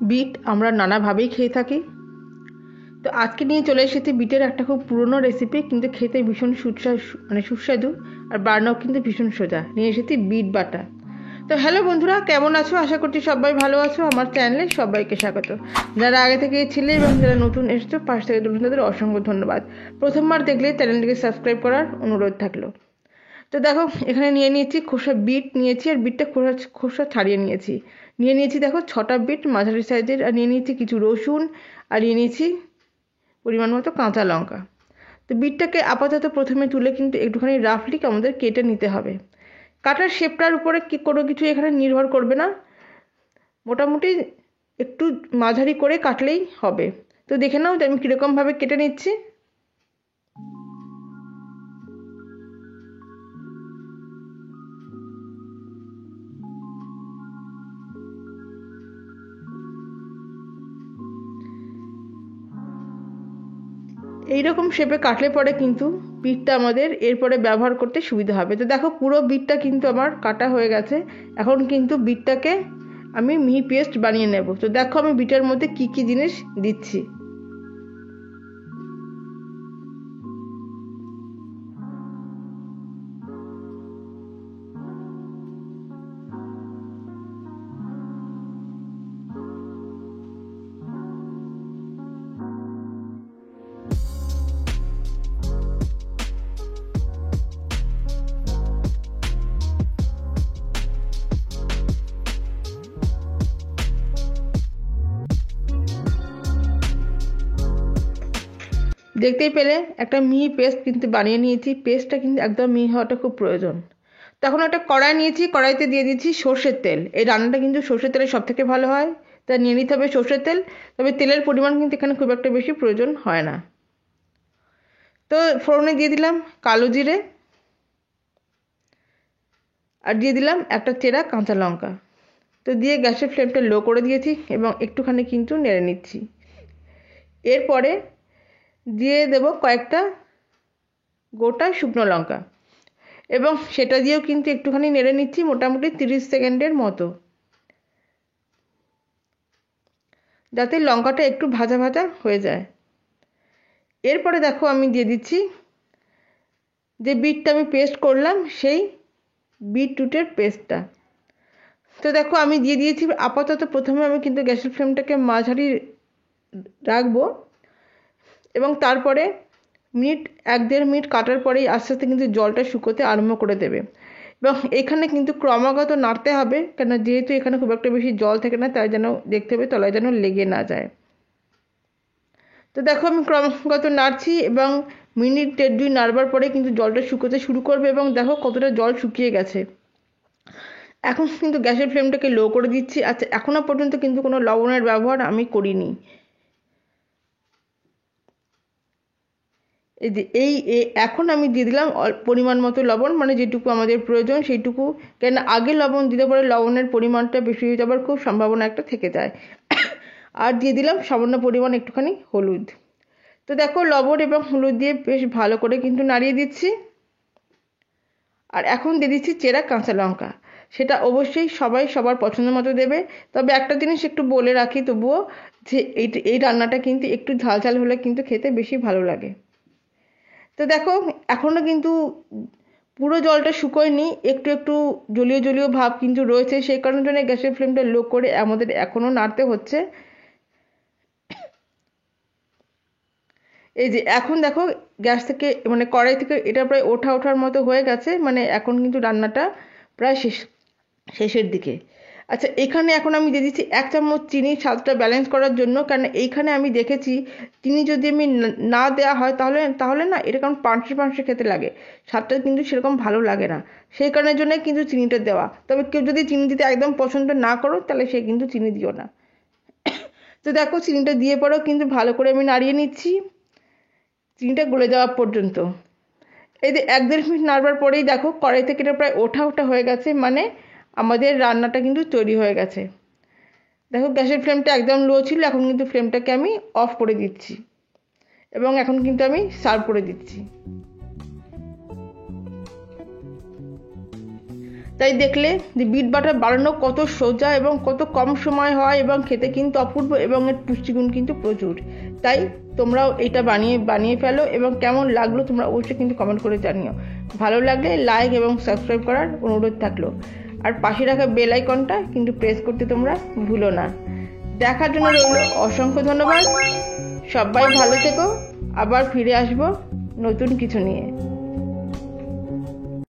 Bit আমরা নানাভাবেই খেয়ে থাকি। তো আজকে নিয়ে চলে এসেছি বিটের একটা খুব পুরনো রেসিপি, কিন্তু খেতে ভীষণ সুস্বাদু আর বানানো কিন্তু ভীষণ সোজা। নিয়ে এসেছি বিট বাটা। তো হ্যালো বন্ধুরা, কেমন আছো? আশা করছি সবাই ভালো আছো। আমার চ্যানেলে সবাইকে স্বাগত। যারা আগে থেকে ছিলে এবং যারা নতুন এসেছো পাশ থেকে তাদের অসংখ্য ধন্যবাদ। প্রথমবার দেখলে চ্যানেলটিকে সাবস্ক্রাইব করার অনুরোধ থাকলো। তো দেখো, এখানে নিয়ে নিয়েছি খোসা বিট নিয়েছি, আর বিটটা খোসা ছাড়িয়ে নিয়েছি দেখো 6টা বিট মাঝারি সাইজের, আর নিয়ে নিয়েছি কিছু রসুন, আর নিয়ে নিয়েছি পরিমাণ মতো কাঁচা লঙ্কা। তো বিটটাকে আপাতত প্রথমে তুলে কিন্তু একটুখানি রাফলি আমাদের কেটে নিতে হবে। কাটার শেপটার উপরে কোনো কিছু এখানে নির্ভর করবে না, মোটামুটি একটু মাঝারি করে কাটলেই হবে। তো দেখে নাও যে আমি কীরকমভাবে কেটে নিচ্ছি। এইরকম শেপে কাটলে পরে কিন্তু বিটটা আমাদের এরপরে ব্যবহার করতে সুবিধা হবে। তো দেখো, পুরো বিটটা কিন্তু আমার কাটা হয়ে গেছে। এখন কিন্তু বিটটাকে আমি মিহি পেস্ট বানিয়ে নেব। তো দেখো আমি বিটের মধ্যে কি কি জিনিস দিচ্ছি। দেখতেই পেলে একটা মিহি পেস্ট কিন্তু বানিয়ে নিয়েছি। পেস্টটা কিন্তু একদম মিহি হওয়াটা খুব প্রয়োজন। তখন একটা কড়াই নিয়েছি, কড়াইতে দিয়ে দিচ্ছি সর্ষের তেল। এই রান্নাটা কিন্তু সর্ষের তেলে সব থেকে ভালো হয়, তাই নিয়ে নিতে হবে সর্ষের তেল। তবে তেলের পরিমাণ কিন্তু এখানে খুব একটা বেশি প্রয়োজন হয় না। তো ফোড়নে দিয়ে দিলাম কালো জিরে, আর দিয়ে দিলাম একটা চেরা কাঁচা লঙ্কা। তো দিয়ে গ্যাসের ফ্লেমটা লো করে দিয়েছি এবং একটুখানি কিন্তু নেড়ে নিচ্ছি। এরপরে দিয়ে দেব কয়েকটা গোটা শুকনো লঙ্কা, এবং সেটা দিয়েও কিন্তু একটুখানি নেড়ে নিচ্ছি, মোটামুটি 30 সেকেন্ডের মতো, যাতে লঙ্কাটা একটু ভাজা ভাজা হয়ে যায়। এরপরে দেখো আমি দিয়ে দিচ্ছি যে বিটটা আমি পেস্ট করলাম, সেই বিটরুটের পেস্টটা। তো দেখো আমি দিয়ে দিয়েছি। আপাতত প্রথমে আমি কিন্তু গ্যাসের ফ্লেমটাকে মাঝারি রাখবো, এবং তারপরে 1-1.5 মিনিট কাটার পরেই আস্তে আস্তে কিন্তু জলটা শুকোতে আরম্ভ করে দেবে। এবং এখানে কিন্তু ক্রমাগত নাড়তে হবে, কেন যেহেতু এখানে খুব একটা বেশি জল থাকে না, তাই যেন দেখতে হবে তলায় যেন লেগে না যায়। তো দেখো আমি ক্রমাগত নাড়ছি, এবং 1-1.5 মিনিট নাড়বার পরে কিন্তু জলটা শুকোতে শুরু করবে, এবং দেখো কতটা জল শুকিয়ে গেছে। এখন কিন্তু গ্যাসের ফ্লেমটাকে লো করে দিচ্ছি। আচ্ছা, এখনও পর্যন্ত কিন্তু কোনো লবণের ব্যবহার আমি করিনি। এখন আমি দিয়ে দিলাম পরিমাণ মতো লবণ, মানে যেটুকু আমাদের প্রয়োজন সেইটুকু। কেন আগে লবণ দিলে পরে লবণের পরিমাণটা বেশি হয়ে যাবার খুব সম্ভাবনা একটা থেকে যায়। আর দিয়ে দিলাম সামান্য পরিমাণ একটুখানি হলুদ। তো দেখো লবণ এবং হলুদ দিয়ে বেশ ভালো করে কিন্তু নাড়িয়ে দিচ্ছি। আর এখন দিয়ে দিচ্ছি চেরা কাঁচা লঙ্কা। সেটা অবশ্যই সবাই সবার পছন্দ মতো দেবে। তবে একটা জিনিস একটু বলে রাখি তবুও, যে এই রান্নাটা কিন্তু একটু ঝাল ঝাল হলে কিন্তু খেতে বেশি ভালো লাগে। তো দেখো এখনও কিন্তু পুরো জলটা শুকোয়নি, একটু একটু জলীয় জলীয় ভাব কিন্তু রয়েছে। সেই কারণের জন্য গ্যাসের ফ্লেমটা লো করে আমাদের এখনও নাড়তে হচ্ছে। এই যে এখন দেখো গ্যাস থেকে, মানে কড়াই থেকে এটা প্রায় ওঠার মতো হয়ে গেছে, মানে এখন কিন্তু রান্নাটা প্রায় শেষের দিকে। আচ্ছা, এখানে এখন আমি দিয়ে দিচ্ছি 1 চামচ চিনি, স্বাদটা ব্যালেন্স করার জন্য। কারণ এইখানে আমি দেখেছি চিনি যদি আমি না দেওয়া হয় তাহলে তাহলে না এটা কেমন পানসে পানসে খেতে লাগে, স্বাদটা কিন্তু সেরকম ভালো লাগে না। সেই কারণের জন্যই কিন্তু চিনিটা দেওয়া। তবে কেউ যদি চিনি দিতে একদম পছন্দ না করো তাহলে সে কিন্তু চিনি দিও না। তো দেখো চিনিটা দিয়ে পরেও কিন্তু ভালো করে আমি নাড়িয়ে নিচ্ছি চিনিটা গলে যাওয়া পর্যন্ত। এই যে 1-1.5 মিনিট নাড়বার পরেই দেখো কড়াই থেকে এটা প্রায় ওঠা হয়ে গেছে, মানে আমাদের রান্নাটা কিন্তু তৈরি হয়ে গেছে। দেখো গ্যাসের ফ্লেমটা একদম লো ছিল, এখন কিন্তু ফ্লেমটাকে আমি অফ করে দিচ্ছি, এবং এখন কিন্তু আমি সার্ভ করে দিচ্ছি। তো তাই দেখলে যে বিট বাটার বানানো কত সোজা এবং কত কম সময় হয় এবং খেতে কিন্তু অপূর্ব এবং এর পুষ্টিগুণ কিন্তু প্রচুর। তাই তোমরাও এটা বানিয়ে ফেলো এবং কেমন লাগলো তোমরা অবশ্যই কিন্তু কমেন্ট করে জানিও। ভালো লাগলে লাইক এবং সাবস্ক্রাইব করার অনুরোধ থাকলো। আর পাশে রাখা বেল আইকনটা কিন্তু প্রেস করতে তোমরা ভুলো না। দেখার জন্য রইল অসংখ্য ধন্যবাদ। সবাই ভালো থেকো, আবার ফিরে আসবো নতুন কিছু নিয়ে।